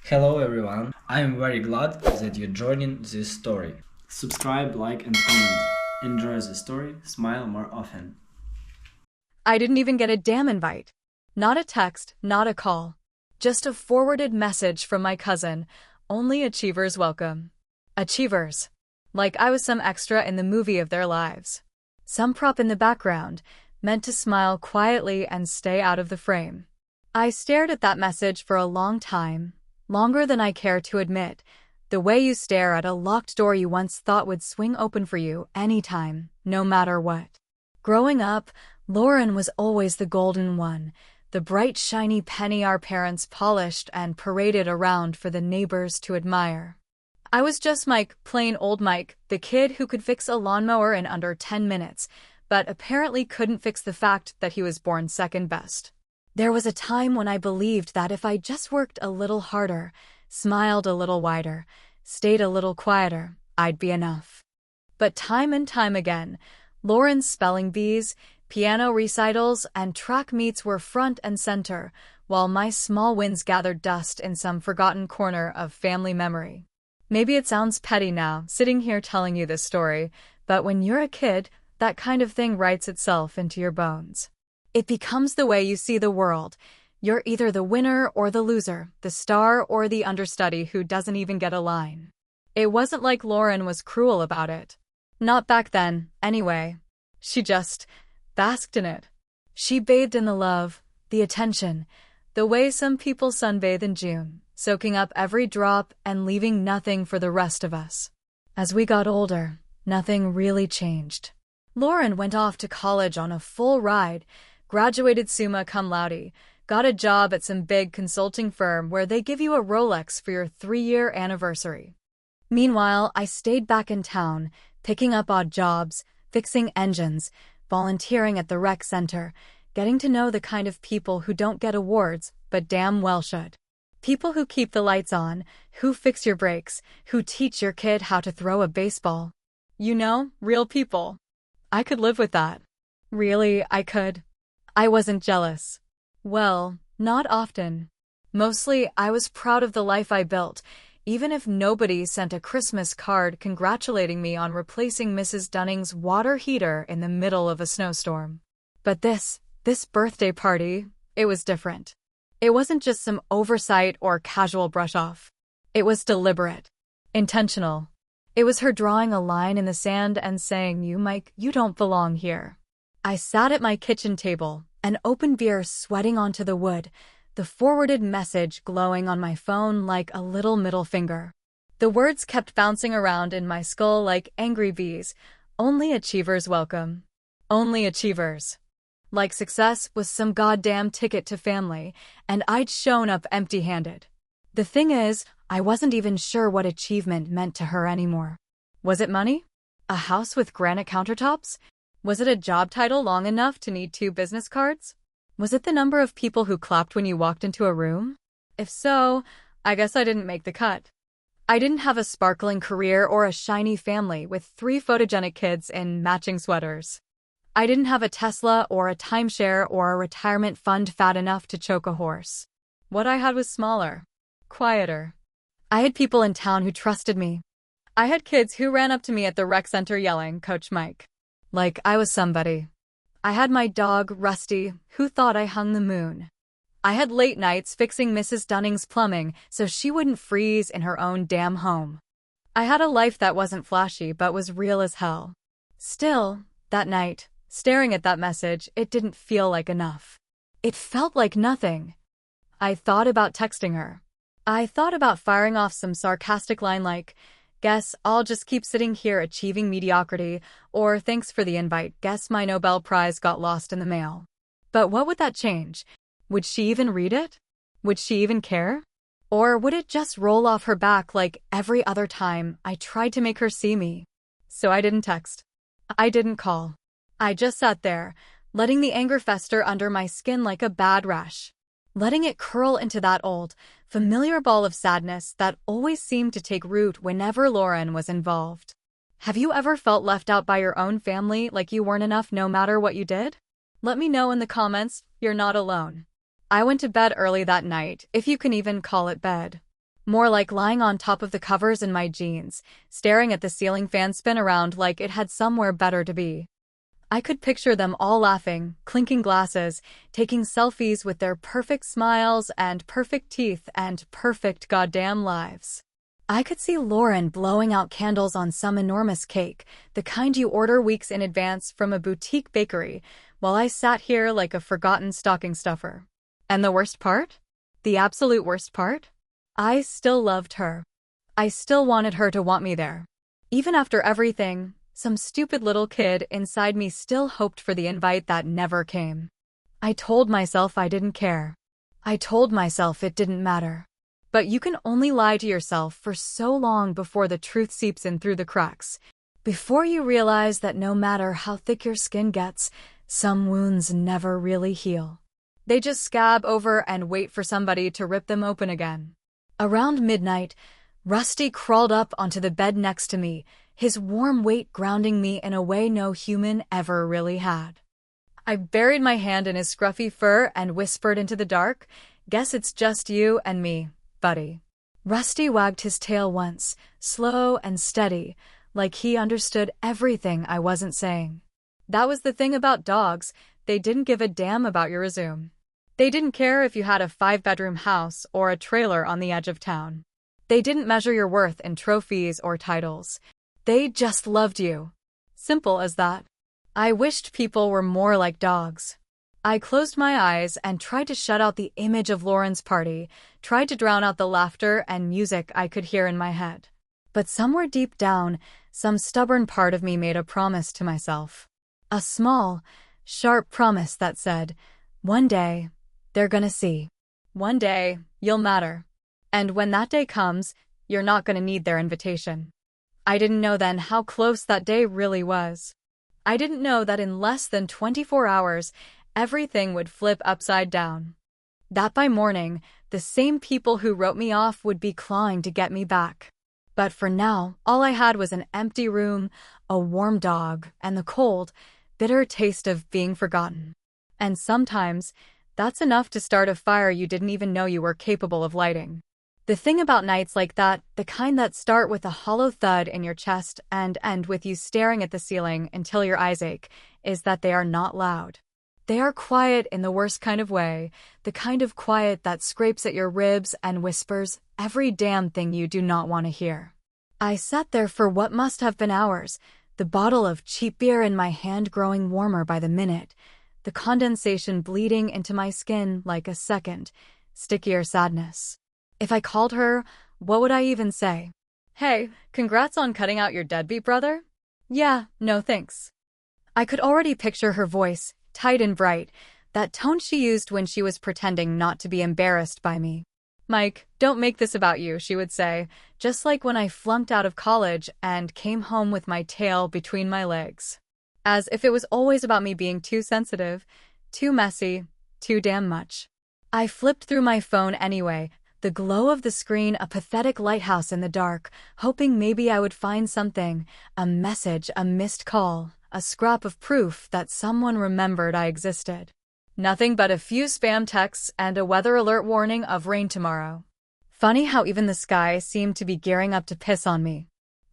Hello everyone, I'm very glad that you're joining this story. Subscribe, like and comment. Enjoy the story, smile more often. I didn't even get a damn invite. Not a text, not a call. Just a forwarded message from my cousin. Only achievers welcome. Achievers. Like I was some extra in the movie of their lives. Some prop in the background, meant to smile quietly and stay out of the frame. I stared at that message for a long time, longer than I care to admit, the way you stare at a locked door you once thought would swing open for you anytime, no matter what. Growing up, Lauren was always the golden one, the bright shiny penny our parents polished and paraded around for the neighbors to admire. I was just Mike, plain old Mike, the kid who could fix a lawnmower in under 10 minutes, but apparently couldn't fix the fact that he was born second best. There was a time when I believed that if I just worked a little harder, smiled a little wider, stayed a little quieter, I'd be enough. But time and time again, Lauren's spelling bees, piano recitals, and track meets were front and center, while my small wins gathered dust in some forgotten corner of family memory. Maybe it sounds petty now, sitting here telling you this story, but when you're a kid, that kind of thing writes itself into your bones. It becomes the way you see the world. You're either the winner or the loser, the star or the understudy who doesn't even get a line. It wasn't like Lauren was cruel about it. Not back then, anyway. She just basked in it. She bathed in the love, the attention, the way some people sunbathe in June, soaking up every drop and leaving nothing for the rest of us. As we got older, nothing really changed. Lauren went off to college on a full ride, graduated summa cum laude, got a job at some big consulting firm where they give you a Rolex for your 3-year anniversary. Meanwhile, I stayed back in town, picking up odd jobs, fixing engines, volunteering at the rec center, getting to know the kind of people who don't get awards, but damn well should. People who keep the lights on, who fix your brakes, who teach your kid how to throw a baseball. You know, real people. I could live with that. Really, I could. I wasn't jealous. Well, not often. Mostly, I was proud of the life I built, even if nobody sent a Christmas card congratulating me on replacing Mrs. Dunning's water heater in the middle of a snowstorm. But this birthday party, it was different. It wasn't just some oversight or casual brush-off. It was deliberate, intentional. It was her drawing a line in the sand and saying, "You, Mike, you don't belong here." I sat at my kitchen table, an open beer sweating onto the wood, the forwarded message glowing on my phone like a little middle finger. The words kept bouncing around in my skull like angry bees. Only achievers welcome. Only achievers. Like success was some goddamn ticket to family, and I'd shown up empty-handed. The thing is, I wasn't even sure what achievement meant to her anymore. Was it money? A house with granite countertops? Was it a job title long enough to need 2 business cards? Was it the number of people who clapped when you walked into a room? If so, I guess I didn't make the cut. I didn't have a sparkling career or a shiny family with 3 photogenic kids in matching sweaters. I didn't have a Tesla or a timeshare or a retirement fund fat enough to choke a horse. What I had was smaller, quieter. I had people in town who trusted me. I had kids who ran up to me at the rec center yelling, "Coach Mike." Like I was somebody. I had my dog, Rusty, who thought I hung the moon. I had late nights fixing Mrs. Dunning's plumbing so she wouldn't freeze in her own damn home. I had a life that wasn't flashy but was real as hell. Still, that night, staring at that message, it didn't feel like enough. It felt like nothing. I thought about texting her. I thought about firing off some sarcastic line like, "Guess I'll just keep sitting here achieving mediocrity," or "Thanks for the invite, guess my Nobel Prize got lost in the mail." But what would that change? Would she even read it? Would she even care? Or would it just roll off her back like every other time I tried to make her see me? So I didn't text. I didn't call. I just sat there, letting the anger fester under my skin like a bad rash. Letting it curl into that old, familiar ball of sadness that always seemed to take root whenever Lauren was involved. Have you ever felt left out by your own family, like you weren't enough no matter what you did? Let me know in the comments. You're not alone. I went to bed early that night, if you can even call it bed. More like lying on top of the covers in my jeans, staring at the ceiling fan spin around like it had somewhere better to be. I could picture them all laughing, clinking glasses, taking selfies with their perfect smiles and perfect teeth and perfect goddamn lives. I could see Lauren blowing out candles on some enormous cake, the kind you order weeks in advance from a boutique bakery, while I sat here like a forgotten stocking stuffer. And the worst part? The absolute worst part? I still loved her. I still wanted her to want me there. Even after everything, some stupid little kid inside me still hoped for the invite that never came. I told myself I didn't care. I told myself it didn't matter. But you can only lie to yourself for so long before the truth seeps in through the cracks, before you realize that no matter how thick your skin gets, some wounds never really heal. They just scab over and wait for somebody to rip them open again. Around midnight, Rusty crawled up onto the bed next to me, his warm weight grounding me in a way no human ever really had. I buried my hand in his scruffy fur and whispered into the dark, "Guess it's just you and me, buddy." Rusty wagged his tail once, slow and steady, like he understood everything I wasn't saying. That was the thing about dogs, they didn't give a damn about your resume. They didn't care if you had a 5-bedroom house or a trailer on the edge of town. They didn't measure your worth in trophies or titles. They just loved you. Simple as that. I wished people were more like dogs. I closed my eyes and tried to shut out the image of Lauren's party, tried to drown out the laughter and music I could hear in my head. But somewhere deep down, some stubborn part of me made a promise to myself. A small, sharp promise that said, one day, they're gonna see. One day, you'll matter. And when that day comes, you're not gonna need their invitation. I didn't know then how close that day really was. I didn't know that in less than 24 hours, everything would flip upside down. That by morning, the same people who wrote me off would be clawing to get me back. But for now, all I had was an empty room, a warm dog, and the cold, bitter taste of being forgotten. And sometimes, that's enough to start a fire you didn't even know you were capable of lighting. The thing about nights like that, the kind that start with a hollow thud in your chest and end with you staring at the ceiling until your eyes ache, is that they are not loud. They are quiet in the worst kind of way, the kind of quiet that scrapes at your ribs and whispers every damn thing you do not want to hear. I sat there for what must have been hours, the bottle of cheap beer in my hand growing warmer by the minute, the condensation bleeding into my skin like a second, stickier sadness. If I called her, what would I even say? Hey, congrats on cutting out your deadbeat brother? Yeah, no thanks. I could already picture her voice, tight and bright, that tone she used when she was pretending not to be embarrassed by me. Mike, don't make this about you, she would say, just like when I flunked out of college and came home with my tail between my legs. As if it was always about me being too sensitive, too messy, too damn much. I flipped through my phone anyway, the glow of the screen a pathetic lighthouse in the dark, hoping maybe I would find something, a message, a missed call, a scrap of proof that someone remembered I existed. Nothing but a few spam texts and a weather alert warning of rain tomorrow. Funny how even the sky seemed to be gearing up to piss on me.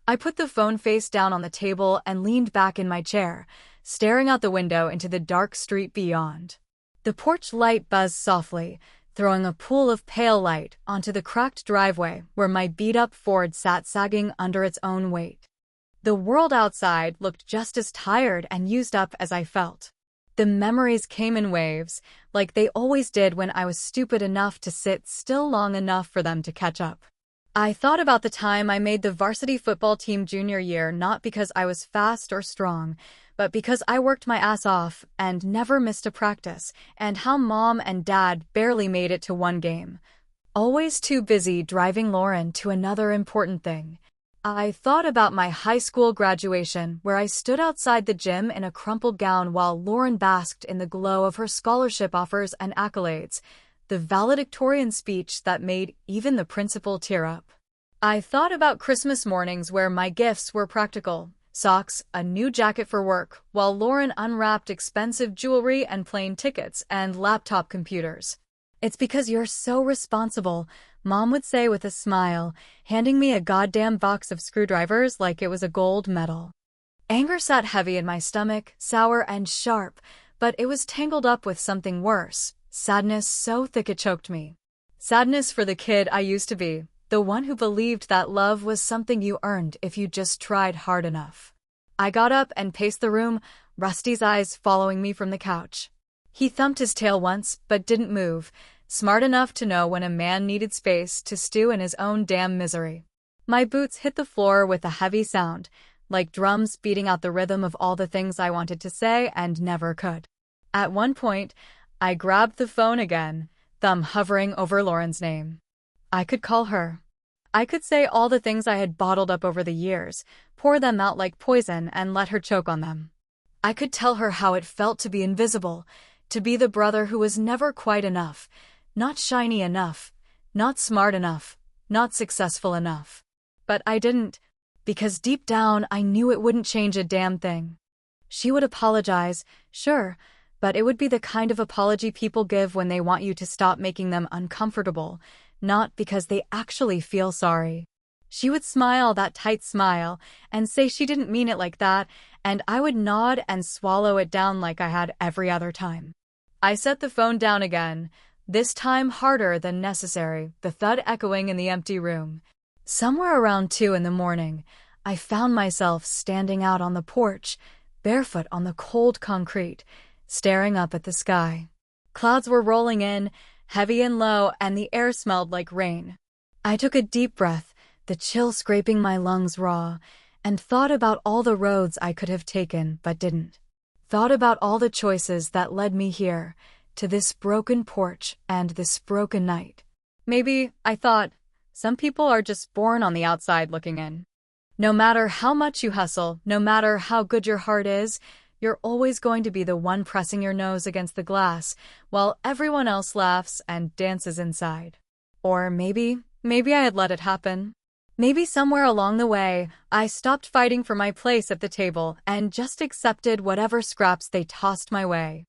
I put the phone face down on the table and leaned back in my chair, staring out the window into the dark street beyond. The porch light buzzed softly, throwing a pool of pale light onto the cracked driveway where my beat-up Ford sat sagging under its own weight. The world outside looked just as tired and used up as I felt. The memories came in waves, like they always did when I was stupid enough to sit still long enough for them to catch up. I thought about the time I made the varsity football team junior year not because I was fast or strong, but because I worked my ass off and never missed a practice, and how Mom and Dad barely made it to one game. Always too busy driving Lauren to another important thing. I thought about my high school graduation where I stood outside the gym in a crumpled gown while Lauren basked in the glow of her scholarship offers and accolades, the valedictorian speech that made even the principal tear up. I thought about Christmas mornings where my gifts were practical, socks, a new jacket for work, while Lauren unwrapped expensive jewelry and plane tickets and laptop computers. It's because you're so responsible, Mom would say with a smile, handing me a goddamn box of screwdrivers like it was a gold medal. Anger sat heavy in my stomach, sour and sharp, but it was tangled up with something worse, sadness so thick it choked me. Sadness for the kid I used to be, the one who believed that love was something you earned if you just tried hard enough. I got up and paced the room, Rusty's eyes following me from the couch. He thumped his tail once, but didn't move, smart enough to know when a man needed space to stew in his own damn misery. My boots hit the floor with a heavy sound, like drums beating out the rhythm of all the things I wanted to say and never could. At one point, I grabbed the phone again, thumb hovering over Lauren's name. I could call her. I could say all the things I had bottled up over the years, pour them out like poison and let her choke on them. I could tell her how it felt to be invisible, to be the brother who was never quite enough, not shiny enough, not smart enough, not successful enough. But I didn't, because deep down I knew it wouldn't change a damn thing. She would apologize, sure, but it would be the kind of apology people give when they want you to stop making them uncomfortable, not because they actually feel sorry. She would smile that tight smile and say she didn't mean it like that, and I would nod and swallow it down like I had every other time. I set the phone down again, this time harder than necessary, the thud echoing in the empty room. Somewhere around 2 a.m, I found myself standing out on the porch, barefoot on the cold concrete, staring up at the sky. Clouds were rolling in, heavy and low, and the air smelled like rain. I took a deep breath, the chill scraping my lungs raw, and thought about all the roads I could have taken but didn't. Thought about all the choices that led me here, to this broken porch and this broken night. Maybe, I thought, some people are just born on the outside looking in. No matter how much you hustle, no matter how good your heart is, you're always going to be the one pressing your nose against the glass while everyone else laughs and dances inside. Or maybe I had let it happen. Maybe somewhere along the way, I stopped fighting for my place at the table and just accepted whatever scraps they tossed my way.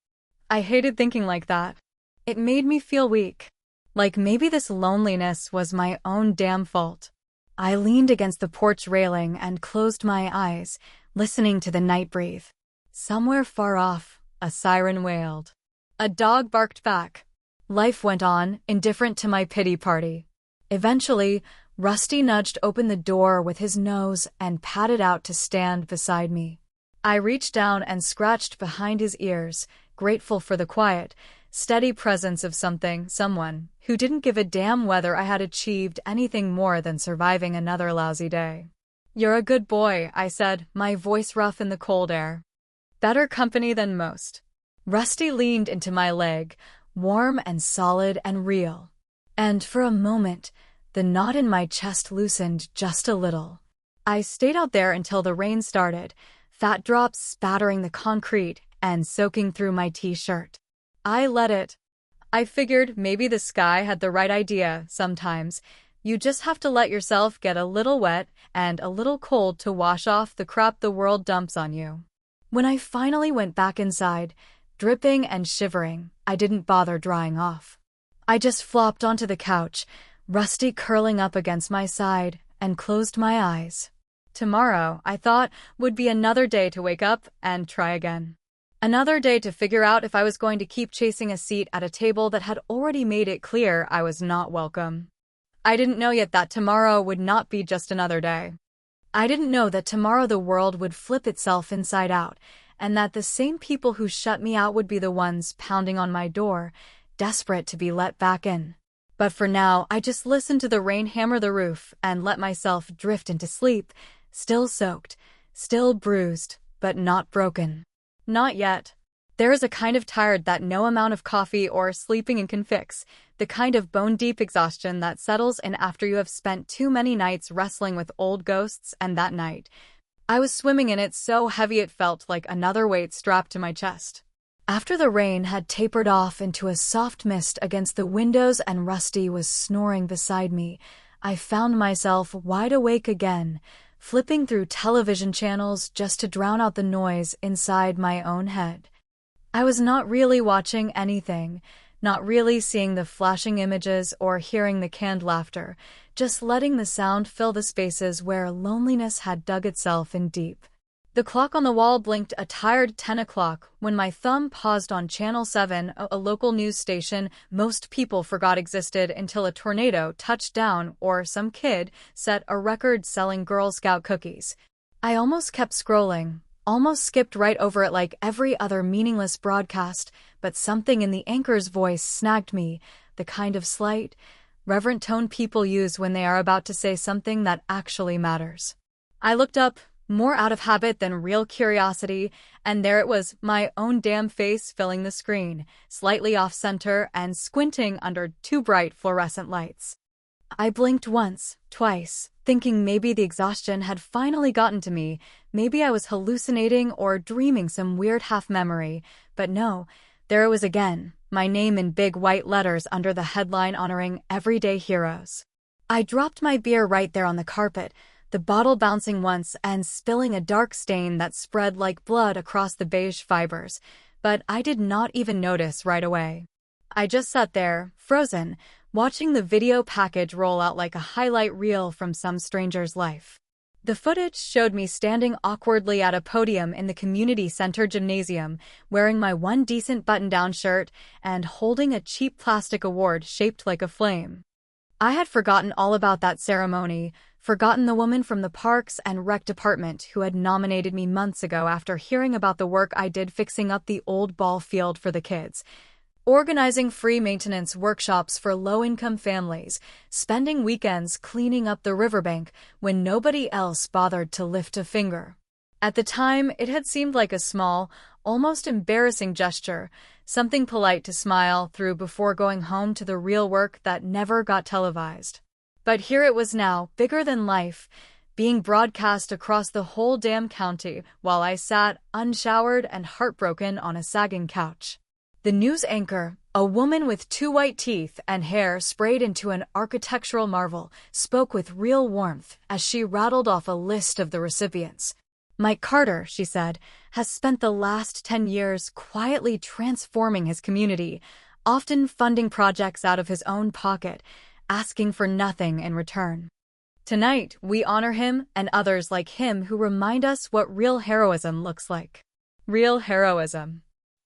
I hated thinking like that. It made me feel weak. Like maybe this loneliness was my own damn fault. I leaned against the porch railing and closed my eyes, listening to the night breathe. Somewhere far off, a siren wailed. A dog barked back. Life went on, indifferent to my pity party. Eventually, Rusty nudged open the door with his nose and padded out to stand beside me. I reached down and scratched behind his ears, grateful for the quiet, steady presence of someone, who didn't give a damn whether I had achieved anything more than surviving another lousy day. "You're a good boy," I said, my voice rough in the cold air. "Better company than most." Rusty leaned into my leg, warm and solid and real. And for a moment, the knot in my chest loosened just a little. I stayed out there until the rain started, fat drops spattering the concrete and soaking through my t-shirt. I let it. I figured maybe the sky had the right idea sometimes. You just have to let yourself get a little wet and a little cold to wash off the crap the world dumps on you. When I finally went back inside, dripping and shivering, I didn't bother drying off. I just flopped onto the couch, Rusty curling up against my side, and closed my eyes. Tomorrow, I thought, would be another day to wake up and try again. Another day to figure out if I was going to keep chasing a seat at a table that had already made it clear I was not welcome. I didn't know yet that tomorrow would not be just another day. I didn't know that tomorrow the world would flip itself inside out, and that the same people who shut me out would be the ones pounding on my door, desperate to be let back in. But for now, I just listened to the rain hammer the roof and let myself drift into sleep, still soaked, still bruised, but not broken. Not yet. There is a kind of tired that no amount of coffee or sleeping in can fix, the kind of bone-deep exhaustion that settles in after you have spent too many nights wrestling with old ghosts, and that night, I was swimming in it so heavy it felt like another weight strapped to my chest. After the rain had tapered off into a soft mist against the windows and Rusty was snoring beside me, I found myself wide awake again, flipping through television channels just to drown out the noise inside my own head. I was not really watching anything, not really seeing the flashing images or hearing the canned laughter, just letting the sound fill the spaces where loneliness had dug itself in deep. The clock on the wall blinked a tired 10 o'clock when my thumb paused on Channel 7, a local news station most people forgot existed until a tornado touched down or some kid set a record selling Girl Scout cookies. I almost kept scrolling, almost skipped right over it like every other meaningless broadcast, but something in the anchor's voice snagged me, the kind of slight, reverent tone people use when they are about to say something that actually matters. I looked up, more out of habit than real curiosity, and there it was, my own damn face filling the screen, slightly off-center and squinting under two bright fluorescent lights. I blinked once, twice, thinking maybe the exhaustion had finally gotten to me, maybe I was hallucinating or dreaming some weird half-memory, but no, there it was again, my name in big white letters under the headline honoring everyday heroes. I dropped my beer right there on the carpet, the bottle bouncing once and spilling a dark stain that spread like blood across the beige fibers, but I did not even notice right away. I just sat there, frozen, watching the video package roll out like a highlight reel from some stranger's life. The footage showed me standing awkwardly at a podium in the community center gymnasium, wearing my one decent button-down shirt and holding a cheap plastic award shaped like a flame. I had forgotten all about that ceremony, forgotten the woman from the Parks and Rec department who had nominated me months ago after hearing about the work I did fixing up the old ball field for the kids, organizing free maintenance workshops for low-income families, spending weekends cleaning up the riverbank when nobody else bothered to lift a finger. At the time, it had seemed like a small, almost embarrassing gesture, something polite to smile through before going home to the real work that never got televised. But here it was now, bigger than life, being broadcast across the whole damn county while I sat, unshowered and heartbroken on a sagging couch. The news anchor, a woman with two white teeth and hair sprayed into an architectural marvel, spoke with real warmth as she rattled off a list of the recipients. Mike Carter, she said, has spent the last 10 years quietly transforming his community, often funding projects out of his own pocket, asking for nothing in return. Tonight, we honor him and others like him who remind us what real heroism looks like. Real heroism.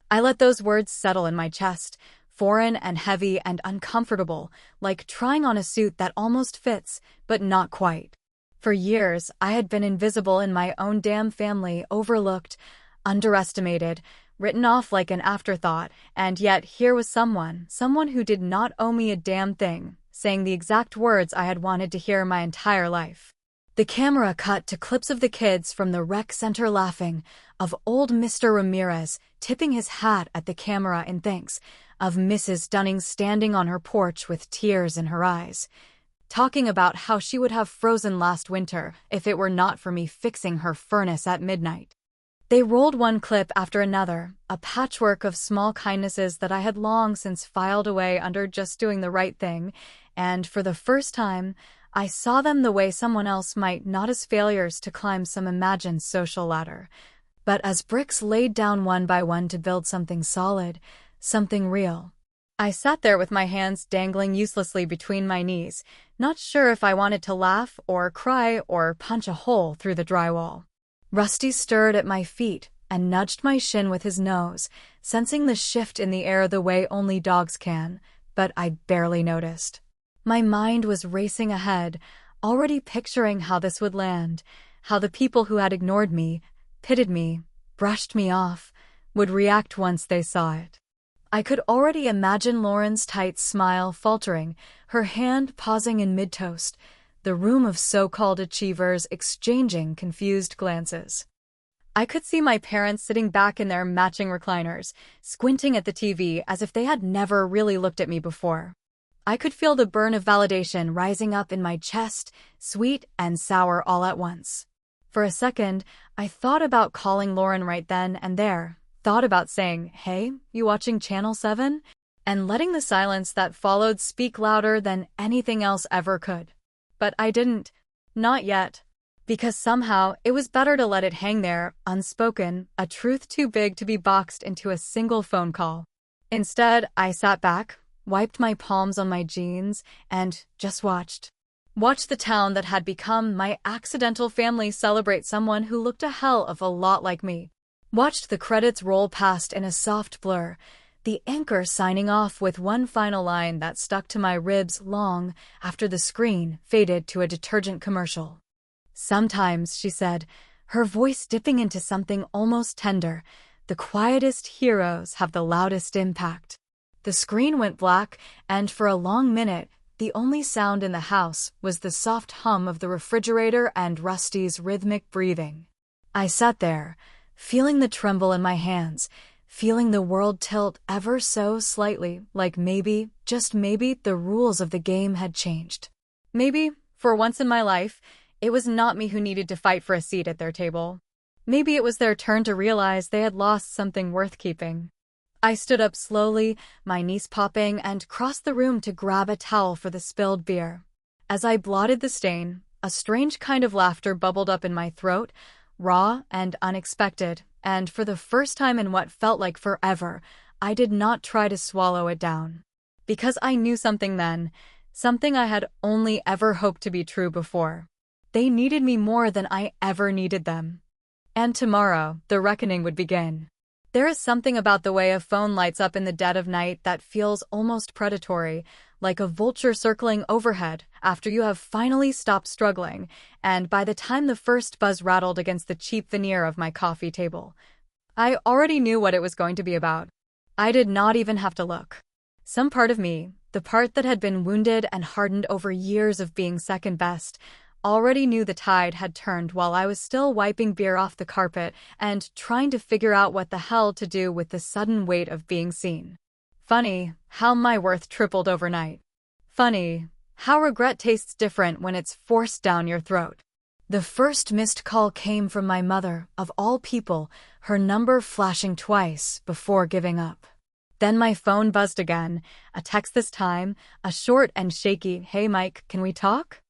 I let those words settle in my chest, foreign and heavy and uncomfortable, like trying on a suit that almost fits, but not quite. For years, I had been invisible in my own damn family, overlooked, underestimated, written off like an afterthought, and yet here was someone who did not owe me a damn thing, saying the exact words I had wanted to hear my entire life. The camera cut to clips of the kids from the rec center laughing, of old Mr. Ramirez tipping his hat at the camera in thanks, of Mrs. Dunning standing on her porch with tears in her eyes, talking about how she would have frozen last winter if it were not for me fixing her furnace at midnight. They rolled one clip after another, a patchwork of small kindnesses that I had long since filed away under just doing the right thing, and for the first time, I saw them the way someone else might, not as failures to climb some imagined social ladder, but as bricks laid down one by one to build something solid, something real. I sat there with my hands dangling uselessly between my knees, not sure if I wanted to laugh or cry or punch a hole through the drywall. Rusty stirred at my feet and nudged my shin with his nose, sensing the shift in the air the way only dogs can, but I barely noticed. My mind was racing ahead, already picturing how this would land, how the people who had ignored me, pitted me, brushed me off, would react once they saw it. I could already imagine Lauren's tight smile faltering, her hand pausing in mid-toast, the room of so-called achievers exchanging confused glances. I could see my parents sitting back in their matching recliners, squinting at the TV as if they had never really looked at me before. I could feel the burn of validation rising up in my chest, sweet and sour all at once. For a second, I thought about calling Lauren right then and there, thought about saying, "Hey, you watching Channel 7?" and letting the silence that followed speak louder than anything else ever could. But I didn't. Not yet. Because somehow it was better to let it hang there, unspoken, a truth too big to be boxed into a single phone call. Instead, I sat back, wiped my palms on my jeans, and just watched. Watched the town that had become my accidental family celebrate someone who looked a hell of a lot like me. Watched the credits roll past in a soft blur, the anchor signing off with one final line that stuck to my ribs long after the screen faded to a detergent commercial. Sometimes, she said, her voice dipping into something almost tender, the quietest heroes have the loudest impact. The screen went black, and for a long minute, the only sound in the house was the soft hum of the refrigerator and Rusty's rhythmic breathing. I sat there, feeling the tremble in my hands, feeling the world tilt ever so slightly, like maybe, just maybe, the rules of the game had changed. Maybe, for once in my life, it was not me who needed to fight for a seat at their table. Maybe it was their turn to realize they had lost something worth keeping. I stood up slowly, my knees popping, and crossed the room to grab a towel for the spilled beer. As I blotted the stain, a strange kind of laughter bubbled up in my throat, raw and unexpected, and for the first time in what felt like forever, I did not try to swallow it down. Because I knew something then, something I had only ever hoped to be true before. They needed me more than I ever needed them. And tomorrow, the reckoning would begin. There is something about the way a phone lights up in the dead of night that feels almost predatory, like a vulture circling overhead after you have finally stopped struggling, and by the time the first buzz rattled against the cheap veneer of my coffee table, I already knew what it was going to be about. I did not even have to look. Some part of me, the part that had been wounded and hardened over years of being second best, already knew the tide had turned while I was still wiping beer off the carpet and trying to figure out what the hell to do with the sudden weight of being seen. Funny how my worth tripled overnight. Funny how regret tastes different when it's forced down your throat. The first missed call came from my mother, of all people, her number flashing twice before giving up. Then my phone buzzed again, a text this time, a short and shaky, "Hey Mike, can we talk?"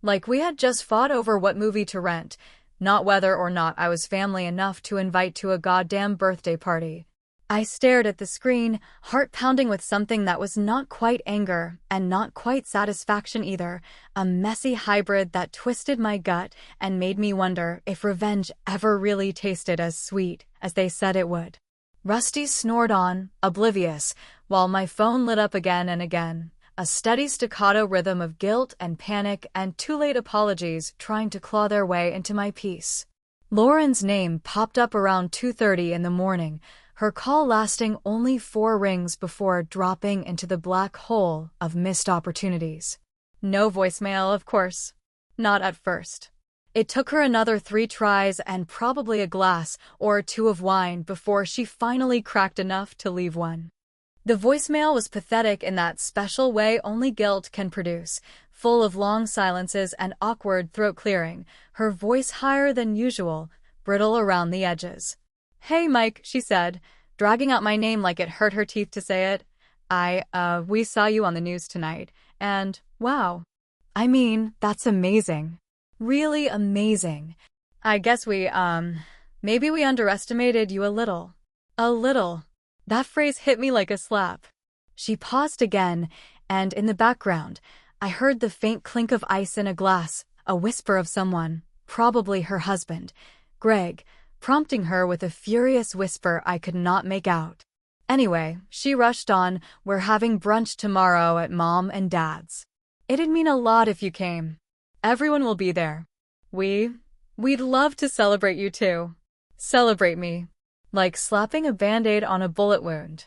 Like we had just fought over what movie to rent, not whether or not I was family enough to invite to a goddamn birthday party. I stared at the screen, heart pounding with something that was not quite anger and not quite satisfaction either, a messy hybrid that twisted my gut and made me wonder if revenge ever really tasted as sweet as they said it would. Rusty snored on, oblivious, while my phone lit up again and again. A steady staccato rhythm of guilt and panic and too late apologies trying to claw their way into my peace. Lauren's name popped up around 2:30 in the morning, her call lasting only 4 rings before dropping into the black hole of missed opportunities. No voicemail, of course. Not at first. It took her another 3 tries and probably a glass or 2 of wine before she finally cracked enough to leave one. The voicemail was pathetic in that special way only guilt can produce, full of long silences and awkward throat clearing, her voice higher than usual, brittle around the edges. "Hey Mike," she said, dragging out my name like it hurt her teeth to say it. We saw you on the news tonight, and, wow. I mean, that's amazing. Really amazing. I guess maybe we underestimated you a little. A little." That phrase hit me like a slap. She paused again, and in the background, I heard the faint clink of ice in a glass, a whisper of someone, probably her husband, Greg, prompting her with a furious whisper I could not make out. Anyway, she rushed on, "We're having brunch tomorrow at Mom and Dad's. It'd mean a lot if you came. Everyone will be there. We'd love to celebrate you too. Celebrate me." Like slapping a Band-Aid on a bullet wound.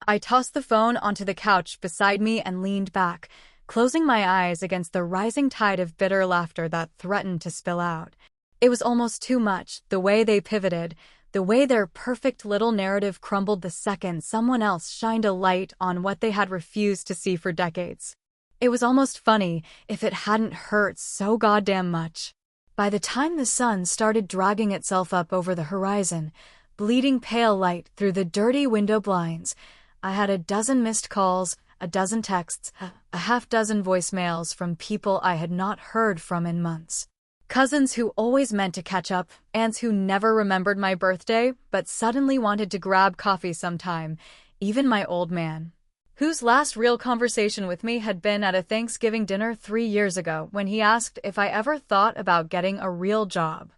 I tossed the phone onto the couch beside me and leaned back, closing my eyes against the rising tide of bitter laughter that threatened to spill out. It was almost too much, the way they pivoted, the way their perfect little narrative crumbled the second someone else shined a light on what they had refused to see for decades. It was almost funny if it hadn't hurt so goddamn much. By the time the sun started dragging itself up over the horizon, bleeding pale light through the dirty window blinds, I had a dozen missed calls, a dozen texts, a half-dozen voicemails from people I had not heard from in months. Cousins who always meant to catch up, aunts who never remembered my birthday but suddenly wanted to grab coffee sometime, even my old man, whose last real conversation with me had been at a Thanksgiving dinner 3 years ago when he asked if I ever thought about getting a real job.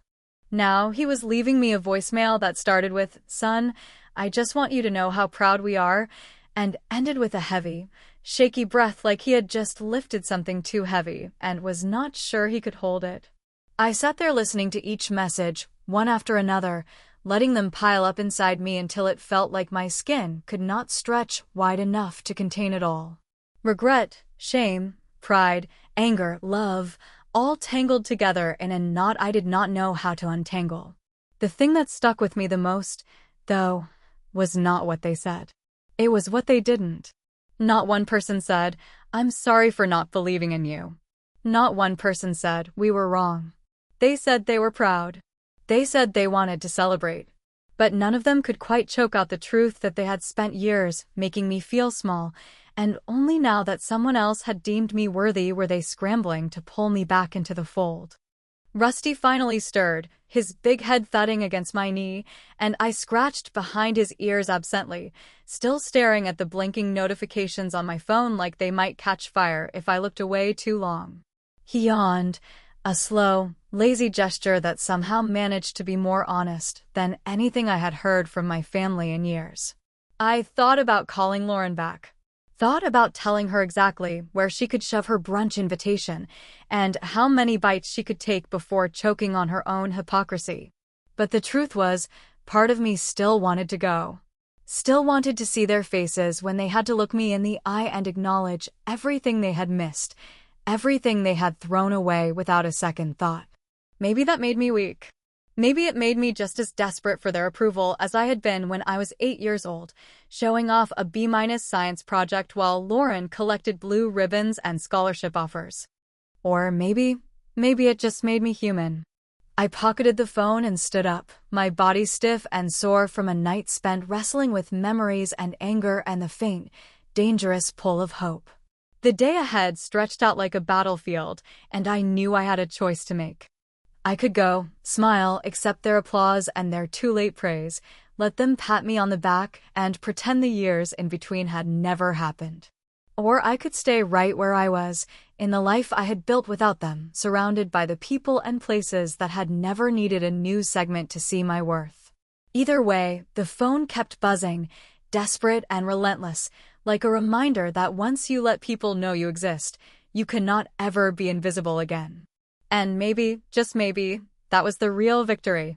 Now he was leaving me a voicemail that started with, "Son, I just want you to know how proud we are," and ended with a heavy, shaky breath like he had just lifted something too heavy and was not sure he could hold it. I sat there listening to each message, one after another, letting them pile up inside me until it felt like my skin could not stretch wide enough to contain it all. Regret, shame, pride, anger, love, all tangled together in a knot I did not know how to untangle. The thing that stuck with me the most, though, was not what they said. It was what they didn't. Not one person said, "I'm sorry for not believing in you." Not one person said, "We were wrong." They said they were proud. They said they wanted to celebrate. But none of them could quite choke out the truth that they had spent years making me feel small, and only now that someone else had deemed me worthy were they scrambling to pull me back into the fold. Rusty finally stirred, his big head thudding against my knee, and I scratched behind his ears absently, still staring at the blinking notifications on my phone like they might catch fire if I looked away too long. He yawned, a slow, lazy gesture that somehow managed to be more honest than anything I had heard from my family in years. I thought about calling Lauren back. Thought about telling her exactly where she could shove her brunch invitation and how many bites she could take before choking on her own hypocrisy. But the truth was, part of me still wanted to go. Still wanted to see their faces when they had to look me in the eye and acknowledge everything they had missed, everything they had thrown away without a second thought. Maybe that made me weak. Maybe it made me just as desperate for their approval as I had been when I was 8 years old, showing off a B- science project while Lauren collected blue ribbons and scholarship offers. Or maybe it just made me human. I pocketed the phone and stood up, my body stiff and sore from a night spent wrestling with memories and anger and the faint, dangerous pull of hope. The day ahead stretched out like a battlefield, and I knew I had a choice to make. I could go, smile, accept their applause and their too-late praise, let them pat me on the back, and pretend the years in between had never happened. Or I could stay right where I was, in the life I had built without them, surrounded by the people and places that had never needed a news segment to see my worth. Either way, the phone kept buzzing, desperate and relentless, like a reminder that once you let people know you exist, you cannot ever be invisible again. And maybe, just maybe, that was the real victory.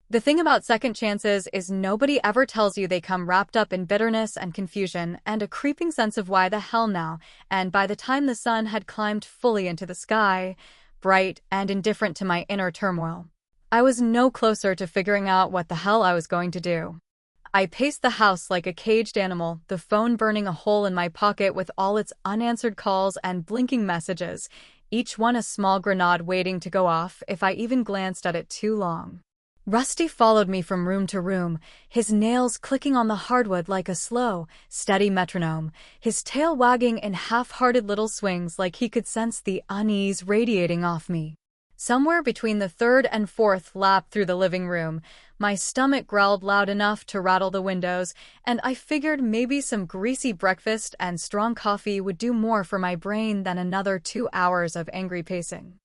The thing about second chances is nobody ever tells you they come wrapped up in bitterness and confusion and a creeping sense of why the hell now, and by the time the sun had climbed fully into the sky, bright and indifferent to my inner turmoil, I was no closer to figuring out what the hell I was going to do. I paced the house like a caged animal, the phone burning a hole in my pocket with all its unanswered calls and blinking messages, each one a small grenade waiting to go off if I even glanced at it too long. Rusty followed me from room to room, his nails clicking on the hardwood like a slow, steady metronome, his tail wagging in half-hearted little swings like he could sense the unease radiating off me. Somewhere between the third and fourth lap through the living room, my stomach growled loud enough to rattle the windows, and I figured maybe some greasy breakfast and strong coffee would do more for my brain than another 2 hours of angry pacing.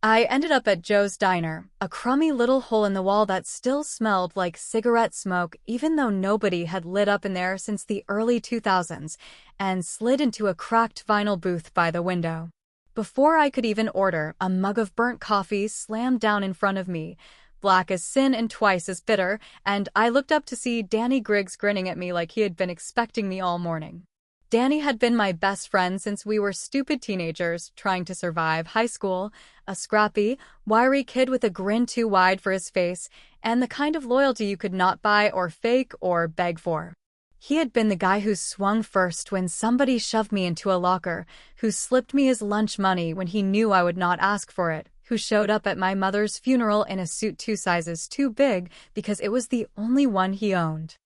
I ended up at Joe's Diner, a crummy little hole in the wall that still smelled like cigarette smoke even though nobody had lit up in there since the early 2000s, and slid into a cracked vinyl booth by the window. Before I could even order, a mug of burnt coffee slammed down in front of me, black as sin and twice as bitter, and I looked up to see Danny Griggs grinning at me like he had been expecting me all morning. Danny had been my best friend since we were stupid teenagers trying to survive high school, a scrappy, wiry kid with a grin too wide for his face, and the kind of loyalty you could not buy or fake or beg for. He had been the guy who swung first when somebody shoved me into a locker, who slipped me his lunch money when he knew I would not ask for it, who showed up at my mother's funeral in a suit 2 sizes too big because it was the only one he owned.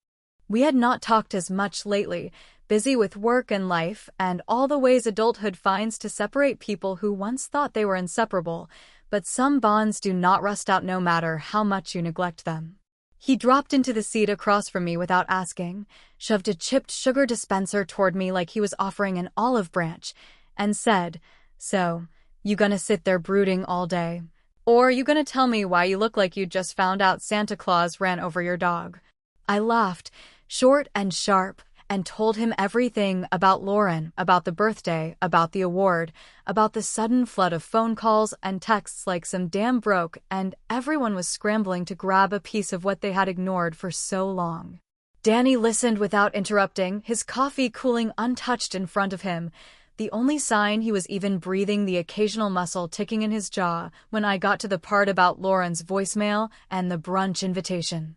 We had not talked as much lately, busy with work and life and all the ways adulthood finds to separate people who once thought they were inseparable, but some bonds do not rust out no matter how much you neglect them. He dropped into the seat across from me without asking, shoved a chipped sugar dispenser toward me like he was offering an olive branch, and said, "So, you gonna sit there brooding all day? Or you gonna tell me why you look like you just found out Santa Claus ran over your dog?" I laughed, short and sharp, and told him everything about Lauren, about the birthday, about the award, about the sudden flood of phone calls and texts like some dam broke and everyone was scrambling to grab a piece of what they had ignored for so long. Danny listened without interrupting, his coffee cooling untouched in front of him, the only sign he was even breathing the occasional muscle ticking in his jaw when I got to the part about Lauren's voicemail and the brunch invitation.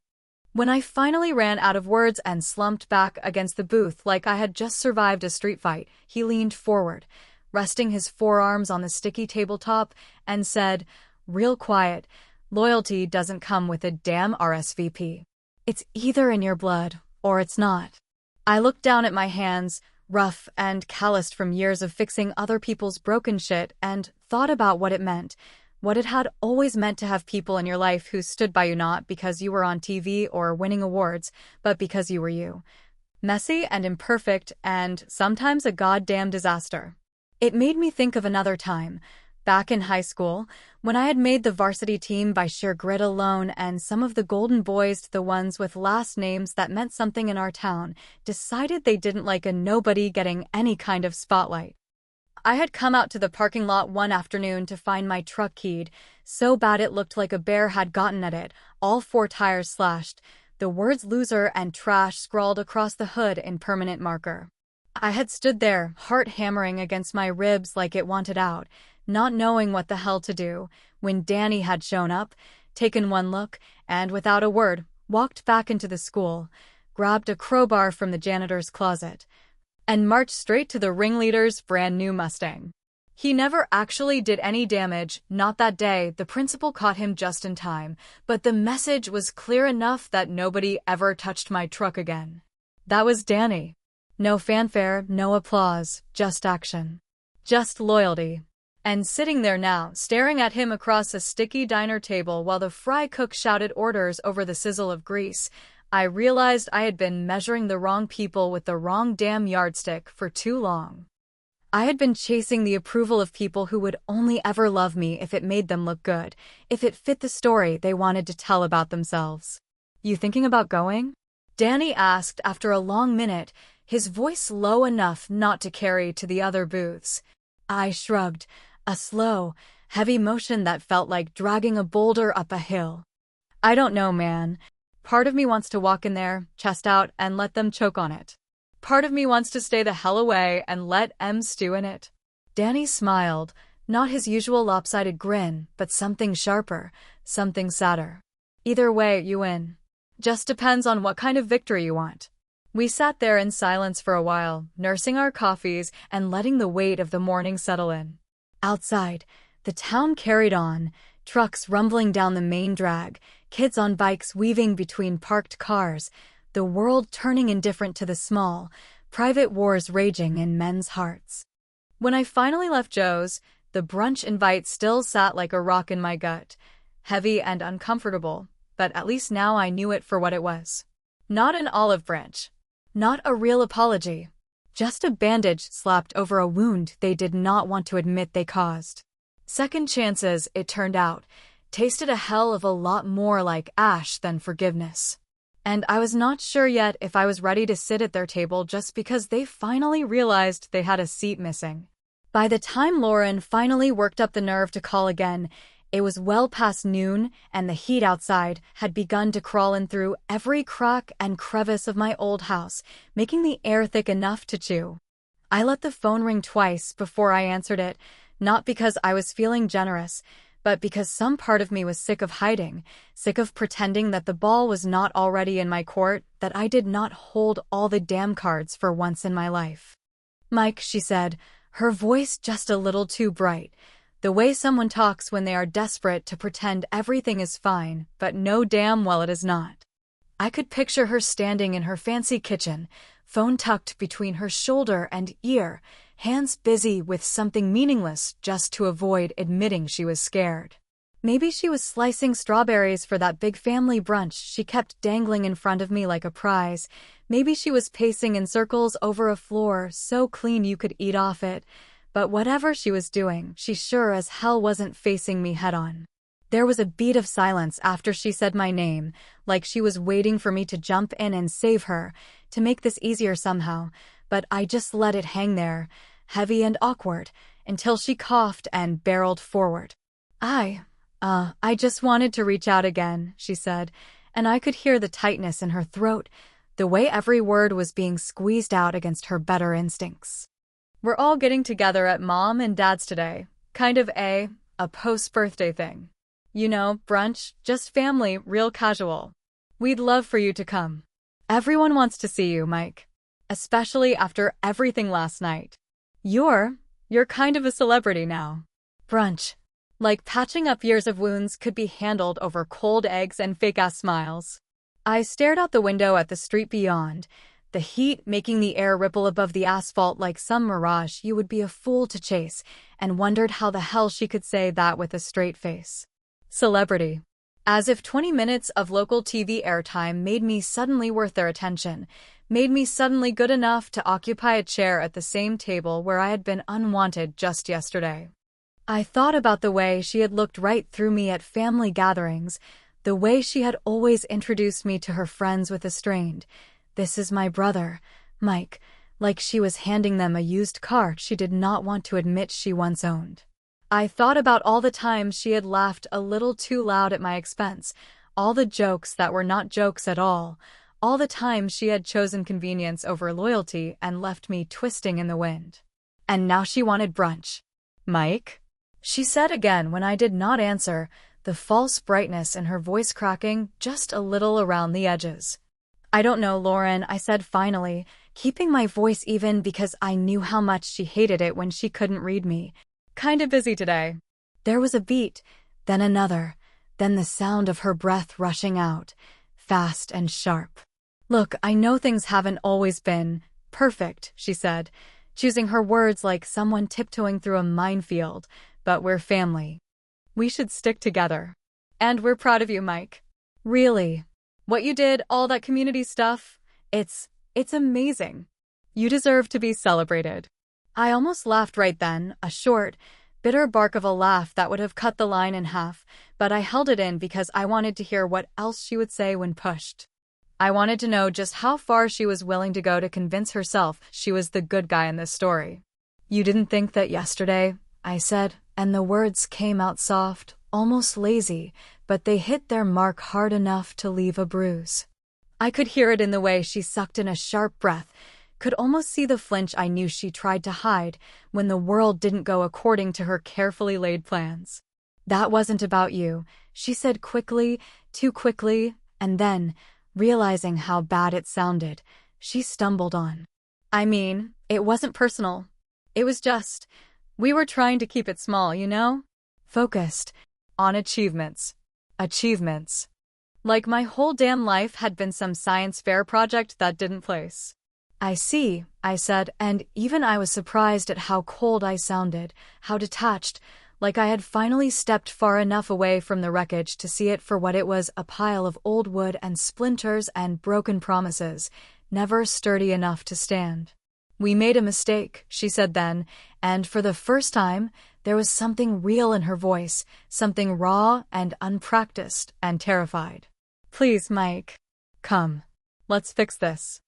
When I finally ran out of words and slumped back against the booth like I had just survived a street fight, he leaned forward, resting his forearms on the sticky tabletop, and said, real quiet, "Loyalty doesn't come with a damn RSVP. It's either in your blood or it's not." I looked down at my hands, rough and calloused from years of fixing other people's broken shit, and thought about what it meant. What it had always meant to have people in your life who stood by you not because you were on TV or winning awards, but because you were you. Messy and imperfect and sometimes a goddamn disaster. It made me think of another time, back in high school, when I had made the varsity team by sheer grit alone and some of the golden boys, the ones with last names that meant something in our town, decided they didn't like a nobody getting any kind of spotlight. I had come out to the parking lot one afternoon to find my truck keyed, so bad it looked like a bear had gotten at it, all 4 tires slashed, the words loser and trash scrawled across the hood in permanent marker. I had stood there, heart hammering against my ribs like it wanted out, not knowing what the hell to do, when Danny had shown up, taken one look, and without a word, walked back into the school, grabbed a crowbar from the janitor's closet, and marched straight to the ringleader's brand new Mustang. He never actually did any damage, not that day, the principal caught him just in time, but the message was clear enough that nobody ever touched my truck again. That was Danny. No fanfare, no applause, just action. Just loyalty. And sitting there now, staring at him across a sticky diner table while the fry cook shouted orders over the sizzle of grease, I realized I had been measuring the wrong people with the wrong damn yardstick for too long. I had been chasing the approval of people who would only ever love me if it made them look good, if it fit the story they wanted to tell about themselves. "You thinking about going?" Danny asked after a long minute, his voice low enough not to carry to the other booths. I shrugged, a slow, heavy motion that felt like dragging a boulder up a hill. "I don't know, man. Part of me wants to walk in there, chest out, and let them choke on it. Part of me wants to stay the hell away and let M stew in it." Danny smiled, not his usual lopsided grin, but something sharper, something sadder. "Either way, you win. Just depends on what kind of victory you want." We sat there in silence for a while, nursing our coffees and letting the weight of the morning settle in. Outside, the town carried on, trucks rumbling down the main drag, kids on bikes weaving between parked cars, the world turning indifferent to the small, private wars raging in men's hearts. When I finally left Joe's, the brunch invite still sat like a rock in my gut, heavy and uncomfortable, but at least now I knew it for what it was. Not an olive branch. Not a real apology. Just a bandage slapped over a wound they did not want to admit they caused. Second chances, it turned out, tasted a hell of a lot more like ash than forgiveness. And I was not sure yet if I was ready to sit at their table just because they finally realized they had a seat missing. By the time Lauren finally worked up the nerve to call again, it was well past noon, and the heat outside had begun to crawl in through every crack and crevice of my old house, making the air thick enough to chew. I let the phone ring twice before I answered it, not because I was feeling generous, but because some part of me was sick of hiding, sick of pretending that the ball was not already in my court, that I did not hold all the damn cards for once in my life. "Mike," she said, her voice just a little too bright, the way someone talks when they are desperate to pretend everything is fine, but know damn well it is not. I could picture her standing in her fancy kitchen, phone tucked between her shoulder and ear, hands busy with something meaningless just to avoid admitting she was scared. Maybe she was slicing strawberries for that big family brunch she kept dangling in front of me like a prize. Maybe she was pacing in circles over a floor so clean you could eat off it. But whatever she was doing, she sure as hell wasn't facing me head-on. There was a beat of silence after she said my name, like she was waiting for me to jump in and save her, to make this easier somehow, but I just let it hang there, heavy and awkward, until she coughed and barreled forward. I just wanted to reach out again, she said, and I could hear the tightness in her throat, the way every word was being squeezed out against her better instincts. We're all getting together at Mom and Dad's today, kind of a post-birthday thing. You know, brunch, just family, real casual. We'd love for you to come. Everyone wants to see you, Mike. Especially after everything last night. You're kind of a celebrity now. Brunch. Like patching up years of wounds could be handled over cold eggs and fake-ass smiles. I stared out the window at the street beyond, the heat making the air ripple above the asphalt like some mirage you would be a fool to chase, and wondered how the hell she could say that with a straight face. Celebrity. As if 20 minutes of local TV airtime made me suddenly worth their attention, made me suddenly good enough to occupy a chair at the same table where I had been unwanted just yesterday. I thought about the way she had looked right through me at family gatherings, the way she had always introduced me to her friends with a strained, "This is my brother, Mike," like she was handing them a used car she did not want to admit she once owned. I thought about all the times she had laughed a little too loud at my expense, all the jokes that were not jokes at all the times she had chosen convenience over loyalty and left me twisting in the wind. And now she wanted brunch. "Mike?" she said again when I did not answer, the false brightness in her voice cracking just a little around the edges. "I don't know, Lauren," I said finally, keeping my voice even because I knew how much she hated it when she couldn't read me. "Kinda busy today." There was a beat, then another, then the sound of her breath rushing out, fast and sharp. "Look, I know things haven't always been perfect," she said, choosing her words like someone tiptoeing through a minefield, "but we're family. We should stick together. And we're proud of you, Mike. Really. What you did, all that community stuff, it's amazing. You deserve to be celebrated." I almost laughed right then, a short, bitter bark of a laugh that would have cut the line in half, but I held it in because I wanted to hear what else she would say when pushed. I wanted to know just how far she was willing to go to convince herself she was the good guy in this story. "You didn't think that yesterday," I said, and the words came out soft, almost lazy, but they hit their mark hard enough to leave a bruise. I could hear it in the way she sucked in a sharp breath, could almost see the flinch I knew she tried to hide when the world didn't go according to her carefully laid plans. "That wasn't about you," she said quickly, too quickly, and then, realizing how bad it sounded, she stumbled on. "I mean, it wasn't personal. It was just, we were trying to keep it small, you know? Focused on achievements. Achievements. Like my whole damn life had been some science fair project that didn't place." "I see," I said, and even I was surprised at how cold I sounded, how detached, like I had finally stepped far enough away from the wreckage to see it for what it was, a pile of old wood and splinters and broken promises, never sturdy enough to stand. "We made a mistake," she said then, and for the first time, there was something real in her voice, something raw and unpracticed and terrified. "Please, Mike. Come. Let's fix this."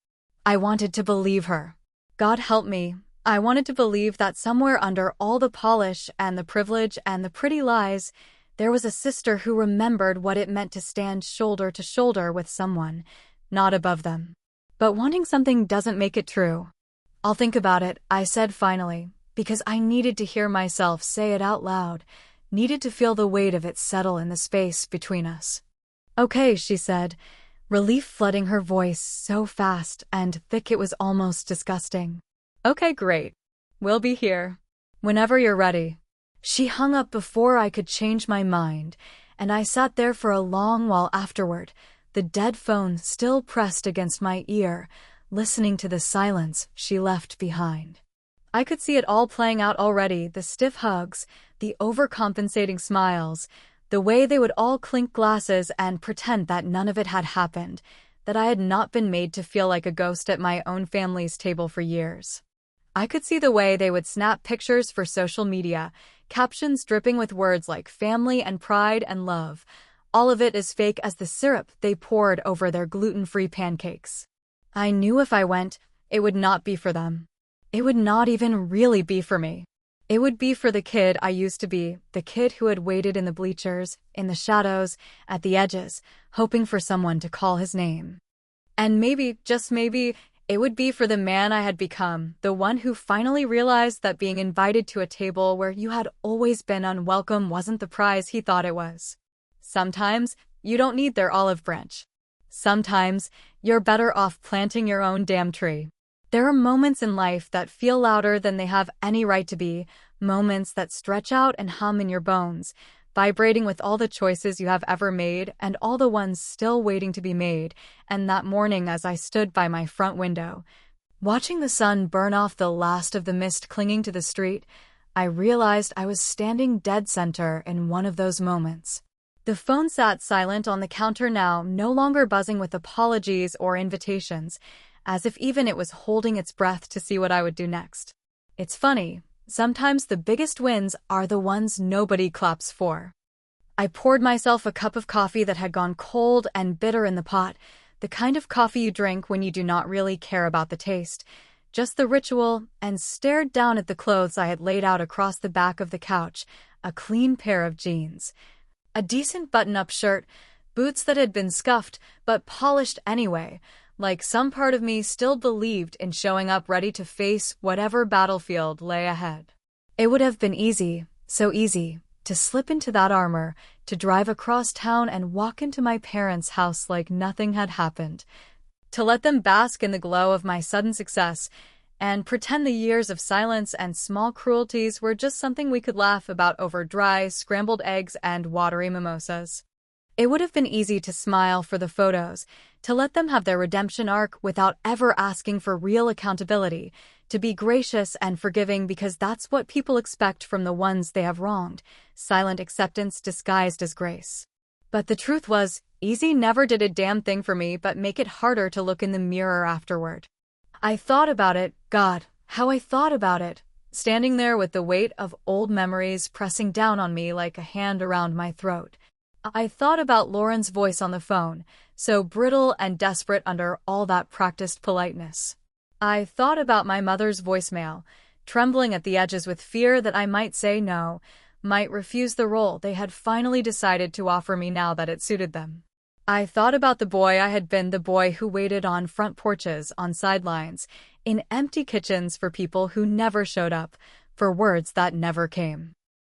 I wanted to believe her. God help me, I wanted to believe that somewhere under all the polish and the privilege and the pretty lies, there was a sister who remembered what it meant to stand shoulder to shoulder with someone, not above them. But wanting something doesn't make it true. "I'll think about it," I said finally, because I needed to hear myself say it out loud, needed to feel the weight of it settle in the space between us. "Okay," she said, relief flooding her voice so fast and thick it was almost disgusting. "Okay, great. We'll be here. Whenever you're ready." She hung up before I could change my mind, and I sat there for a long while afterward, the dead phone still pressed against my ear, listening to the silence she left behind. I could see it all playing out already, the stiff hugs, the overcompensating smiles, The way they would all clink glasses and pretend that none of it had happened, that I had not been made to feel like a ghost at my own family's table for years. I could see the way they would snap pictures for social media, captions dripping with words like family and pride and love, all of it as fake as the syrup they poured over their gluten-free pancakes. I knew if I went, it would not be for them. It would not even really be for me. It would be for the kid I used to be, the kid who had waited in the bleachers, in the shadows, at the edges, hoping for someone to call his name. And maybe, just maybe, it would be for the man I had become, the one who finally realized that being invited to a table where you had always been unwelcome wasn't the prize he thought it was. Sometimes, you don't need their olive branch. Sometimes, you're better off planting your own damn tree. There are moments in life that feel louder than they have any right to be, moments that stretch out and hum in your bones, vibrating with all the choices you have ever made and all the ones still waiting to be made. And that morning as I stood by my front window, watching the sun burn off the last of the mist clinging to the street, I realized I was standing dead center in one of those moments. The phone sat silent on the counter now, no longer buzzing with apologies or invitations, as if even it was holding its breath to see what I would do next. It's funny, sometimes the biggest wins are the ones nobody claps for. I poured myself a cup of coffee that had gone cold and bitter in the pot, the kind of coffee you drink when you do not really care about the taste, just the ritual, and stared down at the clothes I had laid out across the back of the couch, a clean pair of jeans, a decent button-up shirt, boots that had been scuffed but polished anyway, like some part of me still believed in showing up ready to face whatever battlefield lay ahead. It would have been easy, so easy, to slip into that armor, to drive across town and walk into my parents' house like nothing had happened, to let them bask in the glow of my sudden success, and pretend the years of silence and small cruelties were just something we could laugh about over dry, scrambled eggs and watery mimosas. It would have been easy to smile for the photos, to let them have their redemption arc without ever asking for real accountability, to be gracious and forgiving because that's what people expect from the ones they have wronged, silent acceptance disguised as grace. But the truth was, easy never did a damn thing for me but make it harder to look in the mirror afterward. I thought about it, God, how I thought about it, standing there with the weight of old memories pressing down on me like a hand around my throat. I thought about Lauren's voice on the phone, so brittle and desperate under all that practiced politeness. I thought about my mother's voicemail, trembling at the edges with fear that I might say no, might refuse the role they had finally decided to offer me now that it suited them. I thought about the boy I had been, the boy who waited on front porches, on sidelines, in empty kitchens for people who never showed up, for words that never came.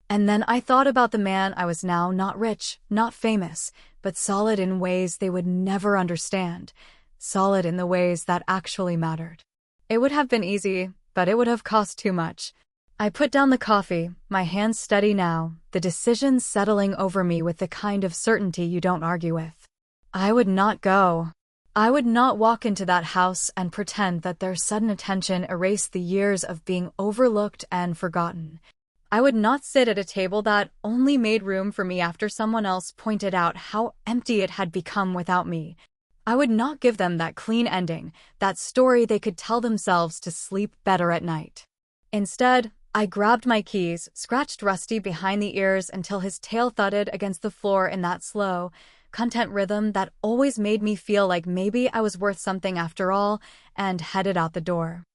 And then I thought about the man I was now, not rich, not famous, but solid in ways they would never understand, solid in the ways that actually mattered. It would have been easy, but it would have cost too much. I put down the coffee, my hands steady now, the decision settling over me with the kind of certainty you don't argue with. I would not go. I would not walk into that house and pretend that their sudden attention erased the years of being overlooked and forgotten. I would not sit at a table that only made room for me after someone else pointed out how empty it had become without me. I would not give them that clean ending, that story they could tell themselves to sleep better at night. Instead, I grabbed my keys, scratched Rusty behind the ears until his tail thudded against the floor in that slow, content rhythm that always made me feel like maybe I was worth something after all, and headed out the door.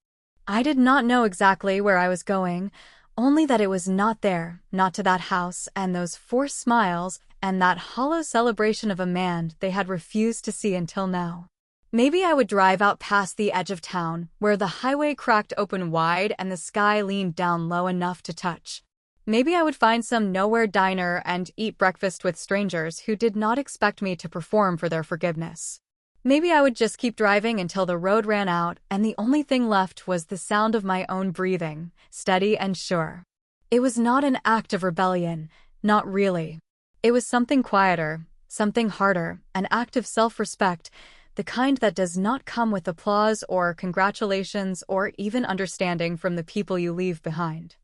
I did not know exactly where I was going, only that it was not there, not to that house and those forced smiles and that hollow celebration of a man they had refused to see until now. Maybe I would drive out past the edge of town, where the highway cracked open wide and the sky leaned down low enough to touch. Maybe I would find some nowhere diner and eat breakfast with strangers who did not expect me to perform for their forgiveness. Maybe I would just keep driving until the road ran out and the only thing left was the sound of my own breathing, steady and sure. It was not an act of rebellion, not really. It was something quieter, something harder, an act of self-respect, the kind that does not come with applause or congratulations or even understanding from the people you leave behind.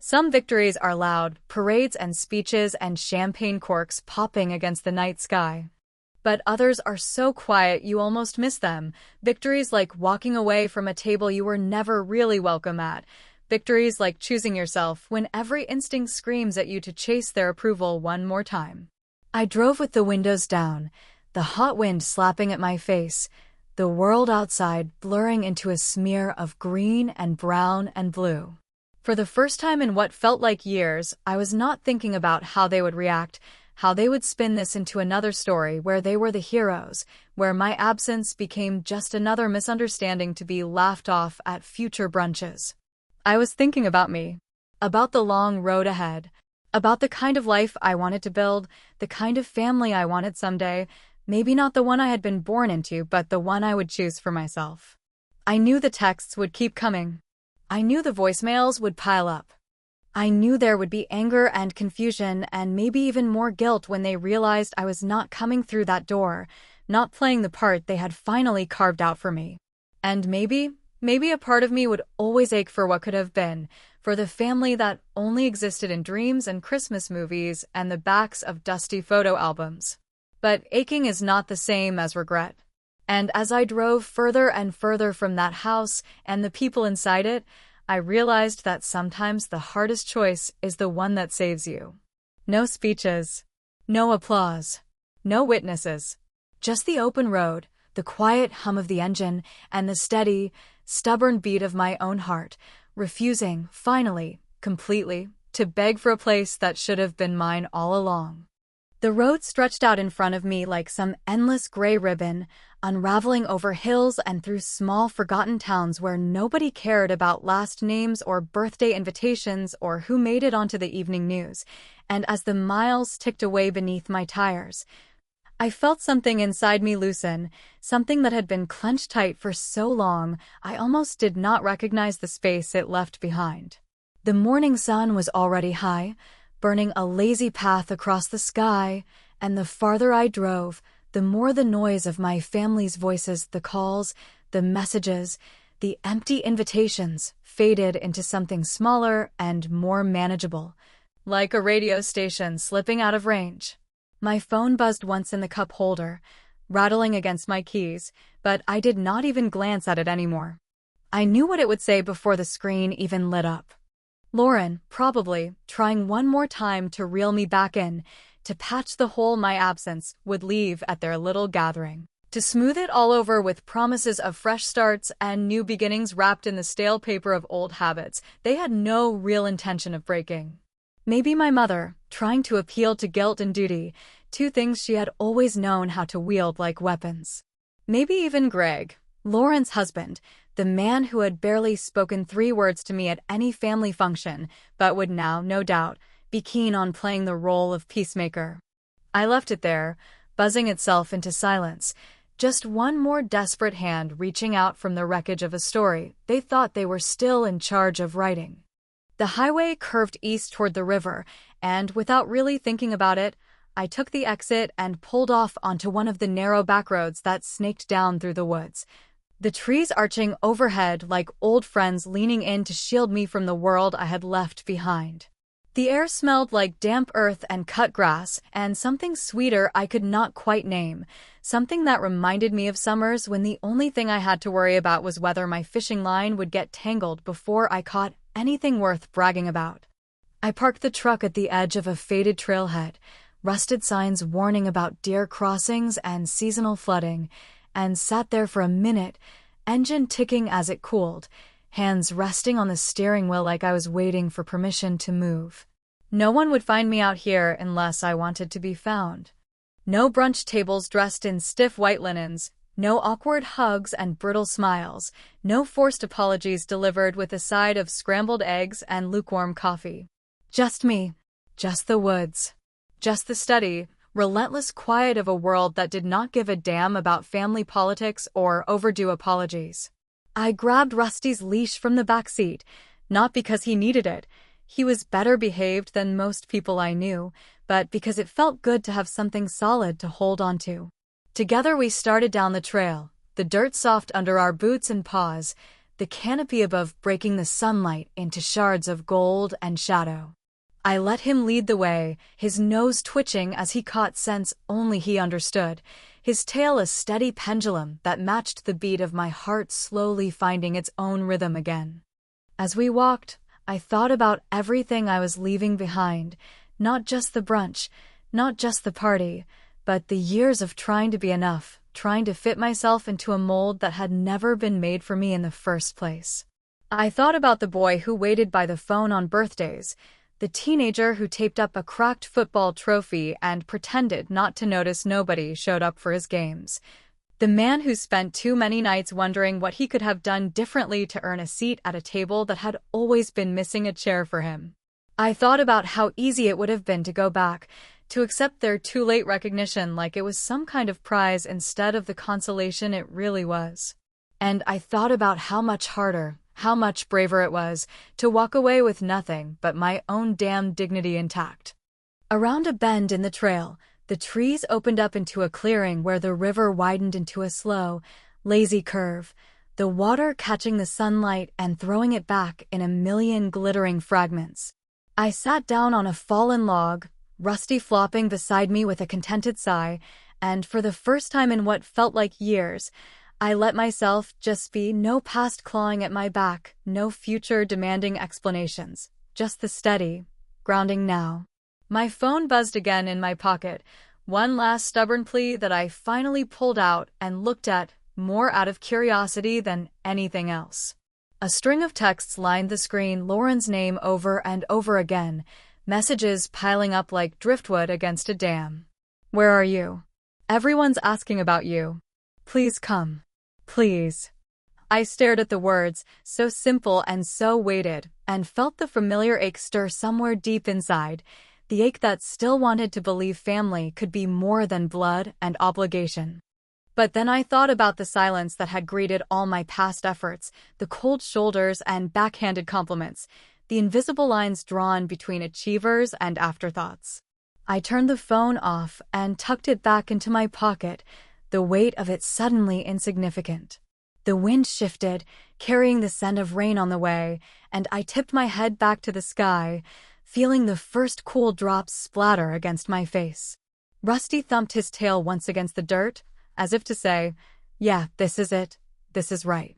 Some victories are loud, parades and speeches and champagne corks popping against the night sky. But others are so quiet you almost miss them. Victories like walking away from a table you were never really welcome at. Victories like choosing yourself when every instinct screams at you to chase their approval one more time. I drove with the windows down, the hot wind slapping at my face, the world outside blurring into a smear of green and brown and blue. For the first time in what felt like years, I was not thinking about how they would react, how they would spin this into another story where they were the heroes, where my absence became just another misunderstanding to be laughed off at future brunches. I was thinking about me, about the long road ahead, about the kind of life I wanted to build, the kind of family I wanted someday, maybe not the one I had been born into, but the one I would choose for myself. I knew the texts would keep coming. I knew the voicemails would pile up. I knew there would be anger and confusion and maybe even more guilt when they realized I was not coming through that door, not playing the part they had finally carved out for me. And maybe a part of me would always ache for what could have been, for the family that only existed in dreams and Christmas movies and the backs of dusty photo albums. But aching is not the same as regret. And as I drove further and further from that house and the people inside it, I realized that sometimes the hardest choice is the one that saves you. No speeches, no applause, no witnesses, just the open road, the quiet hum of the engine, and the steady, stubborn beat of my own heart, refusing, finally, completely, to beg for a place that should have been mine all along. The road stretched out in front of me like some endless gray ribbon, unraveling over hills and through small forgotten towns where nobody cared about last names or birthday invitations or who made it onto the evening news. And as the miles ticked away beneath my tires, I felt something inside me loosen, something that had been clenched tight for so long I almost did not recognize the space it left behind. The morning sun was already high, burning a lazy path across the sky, and the farther I drove, the more the noise of my family's voices, the calls, the messages, the empty invitations faded into something smaller and more manageable, like a radio station slipping out of range. My phone buzzed once in the cup holder, rattling against my keys, but I did not even glance at it anymore. I knew what it would say before the screen even lit up. Lauren, probably, trying one more time to reel me back in, to patch the hole my absence would leave at their little gathering, to smooth it all over with promises of fresh starts and new beginnings wrapped in the stale paper of old habits they had no real intention of breaking. Maybe my mother, trying to appeal to guilt and duty, two things she had always known how to wield like weapons. Maybe even Greg, Lauren's husband, the man who had barely spoken 3 words to me at any family function, but would now, no doubt, be keen on playing the role of peacemaker. I left it there, buzzing itself into silence, just one more desperate hand reaching out from the wreckage of a story they thought they were still in charge of writing. The highway curved east toward the river, and without really thinking about it, I took the exit and pulled off onto one of the narrow backroads that snaked down through the woods, the trees arching overhead like old friends leaning in to shield me from the world I had left behind. The air smelled like damp earth and cut grass, and something sweeter I could not quite name, something that reminded me of summers when the only thing I had to worry about was whether my fishing line would get tangled before I caught anything worth bragging about. I parked the truck at the edge of a faded trailhead, rusted signs warning about deer crossings and seasonal flooding, and sat there for a minute, engine ticking as it cooled, hands resting on the steering wheel like I was waiting for permission to move. No one would find me out here unless I wanted to be found. No brunch tables dressed in stiff white linens, no awkward hugs and brittle smiles, no forced apologies delivered with a side of scrambled eggs and lukewarm coffee. Just me, just the woods, just the steady, relentless quiet of a world that did not give a damn about family politics or overdue apologies. I grabbed Rusty's leash from the back seat, not because he needed it. He was better behaved than most people I knew, but because it felt good to have something solid to hold onto. Together we started down the trail, the dirt soft under our boots and paws, the canopy above breaking the sunlight into shards of gold and shadow. I let him lead the way, his nose twitching as he caught scents only he understood, his tail a steady pendulum that matched the beat of my heart slowly finding its own rhythm again. As we walked, I thought about everything I was leaving behind, not just the brunch, not just the party, but the years of trying to be enough, trying to fit myself into a mold that had never been made for me in the first place. I thought about the boy who waited by the phone on birthdays, the teenager who taped up a cracked football trophy and pretended not to notice nobody showed up for his games. The man who spent too many nights wondering what he could have done differently to earn a seat at a table that had always been missing a chair for him. I thought about how easy it would have been to go back, to accept their too-late recognition like it was some kind of prize instead of the consolation it really was. And I thought about how much harder, how much braver it was to walk away with nothing but my own damn dignity intact. Around a bend in the trail, the trees opened up into a clearing where the river widened into a slow, lazy curve, the water catching the sunlight and throwing it back in a million glittering fragments. I sat down on a fallen log, Rusty flopping beside me with a contented sigh, and for the first time in what felt like years, I let myself just be, no past clawing at my back, no future demanding explanations, just the steady, grounding now. My phone buzzed again in my pocket, one last stubborn plea that I finally pulled out and looked at, more out of curiosity than anything else. A string of texts lined the screen, Lauren's name over and over again, messages piling up like driftwood against a dam. Where are you? Everyone's asking about you. Please come. Please. I stared at the words, so simple and so weighted, and felt the familiar ache stir somewhere deep inside, the ache that still wanted to believe family could be more than blood and obligation. But then I thought about the silence that had greeted all my past efforts, the cold shoulders and backhanded compliments, the invisible lines drawn between achievers and afterthoughts. I turned the phone off and tucked it back into my pocket, the weight of it suddenly insignificant. The wind shifted, carrying the scent of rain on the way, and I tipped my head back to the sky, feeling the first cool drops splatter against my face. Rusty thumped his tail once against the dirt, as if to say, "Yeah, this is it. This is right."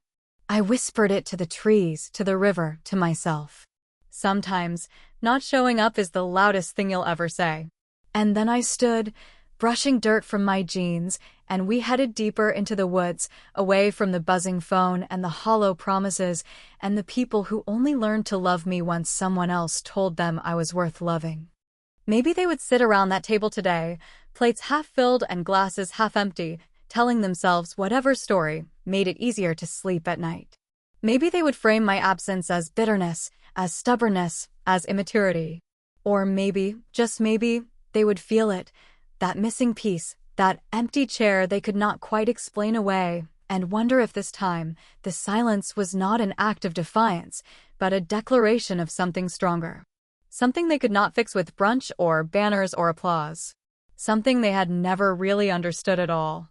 I whispered it to the trees, to the river, to myself. Sometimes, not showing up is the loudest thing you'll ever say. And then I stood, brushing dirt from my jeans, and we headed deeper into the woods, away from the buzzing phone and the hollow promises and the people who only learned to love me once someone else told them I was worth loving. Maybe they would sit around that table today, plates half filled and glasses half empty, telling themselves whatever story made it easier to sleep at night. Maybe they would frame my absence as bitterness, as stubbornness, as immaturity. Or maybe, just maybe, they would feel it, that missing piece, that empty chair they could not quite explain away, and wonder if this time the silence was not an act of defiance, but a declaration of something stronger. Something they could not fix with brunch or banners or applause. Something they had never really understood at all.